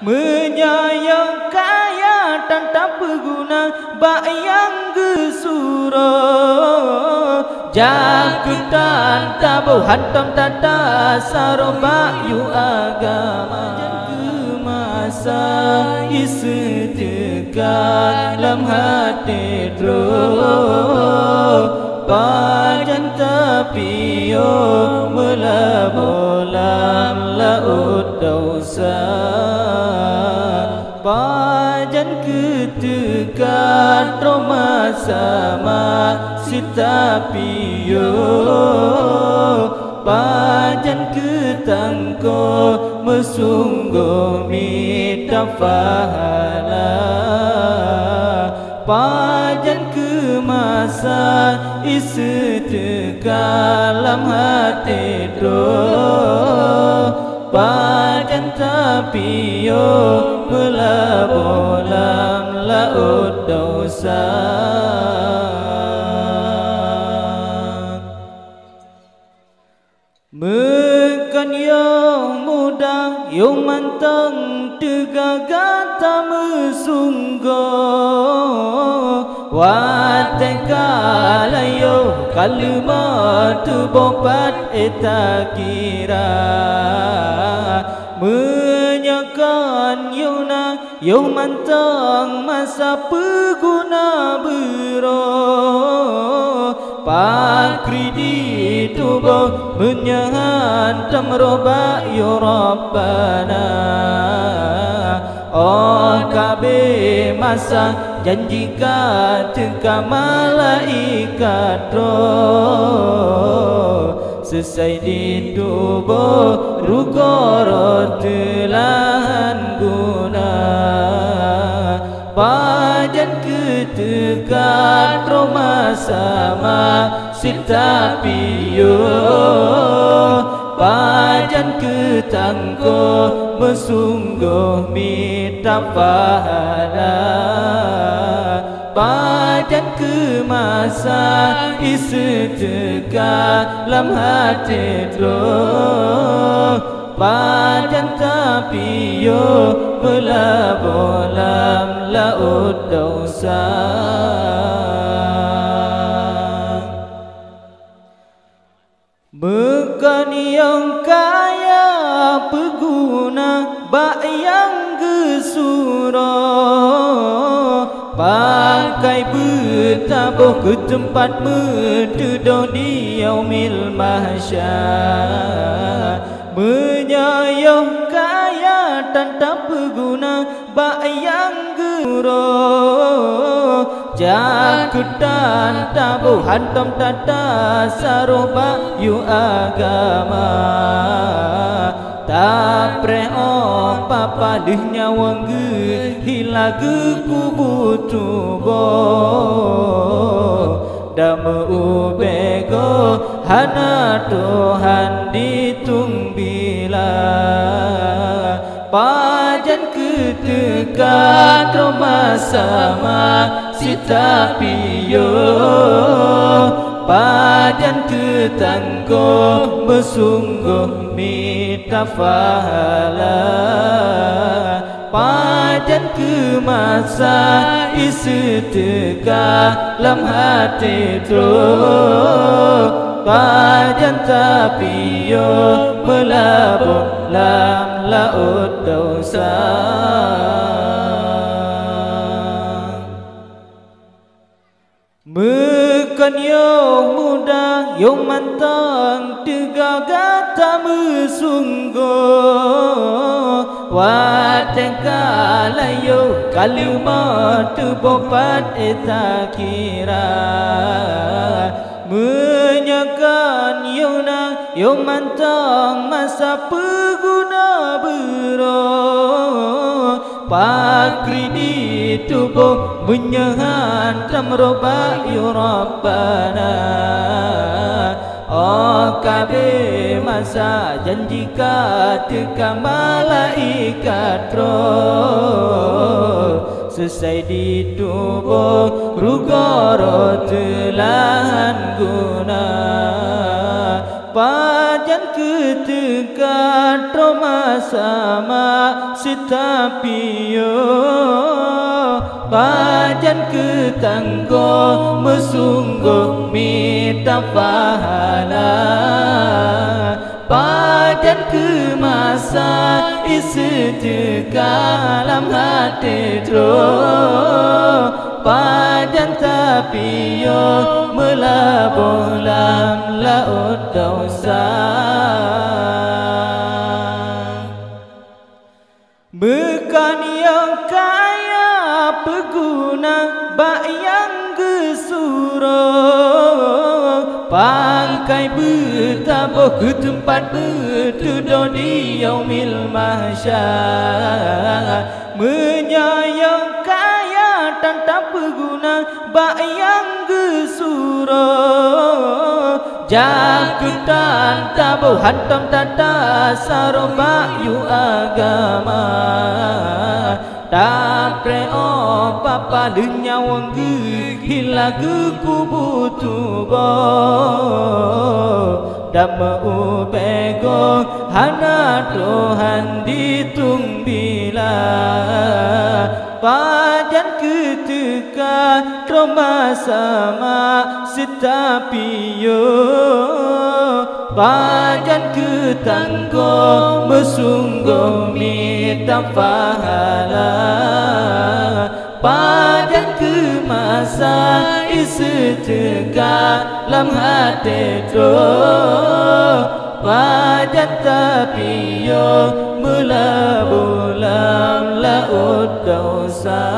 menyayang kaya tanpa berguna bayang gesura jakutan tabu hantam tata sarobayu agama masa isetekan dalam hati dro pajan tapio melabolam laut dosa pajan ketekan roma sama sitapio pajan ketangko mesungguh minta pahala pajan ke masa isetekan hati dro pajan tapio melabolam laut dosa mekan yang muda yang mantang tegagata mesungguh watekalayo kalimat bopat etakira menyakan yuna yang mantang masa peguna bero pakri di tubuh menyahantam roba ya Rabbana oh kabe masa janjika teka malaikat roh selesai di tubuh rugoro telan guna pajan ketekan roma sama sitapio pajan ketangko mesungguh minta pahala pajan ke masa isetekan dalam hati dro pajan tapio melabolam laut dosa bukan yang kaya peguna bayang gesura pakai bertabuh ke tempat menduduh di yaumil mahsyar menyayang kaya tanpa berguna bayang gesura jakutan tabu hantam tata saroba yu agama tapre o papa dihnya wangge hilagu kubu tubo dama ubego hana Tuhan ditumbila pajan ketekan roma sama sitapio pajan ketangko mesungguh minta pahala pajan ke masa isetekan dalam hati dro pajan tapio melabur dalam laut dosa mekan yang muda yang mantang tegagata mesungguh watekalayo kalimat bopat etakira menyakan yuna yang mantang masa peguna bero pakri di tubuh menyahantam roba ya Rabbana oh kabe masa janjika teka malaikat roh selesai di tubuh rugoro telan guna pajan ketekan roma sama sitapio Bajan ketanggo mesungguh minta pahala Bajan ke masa isetika dalam hati terus Bajan tapio melabuh dalam laut dosa Bukan yang kaya peguna bak yang gesuruh Pangkai bertabuh ke tempat bertuduh di yaumil mahsyar Menyayang kaya tanpa peguna bak yang gesuruh Jakutan tabu hantam tata sarobak yu agama Tapre o papa dunya wanggu hilagu kubu tubo Dhamma upego hana Tuhan ditumbila Pajan ketika troma sama sitapio Pajan ketanggo mesungguh minta pahala Pajan ke masa isetika dalam hati terus Pajan tapio melabuh dalam laut dosa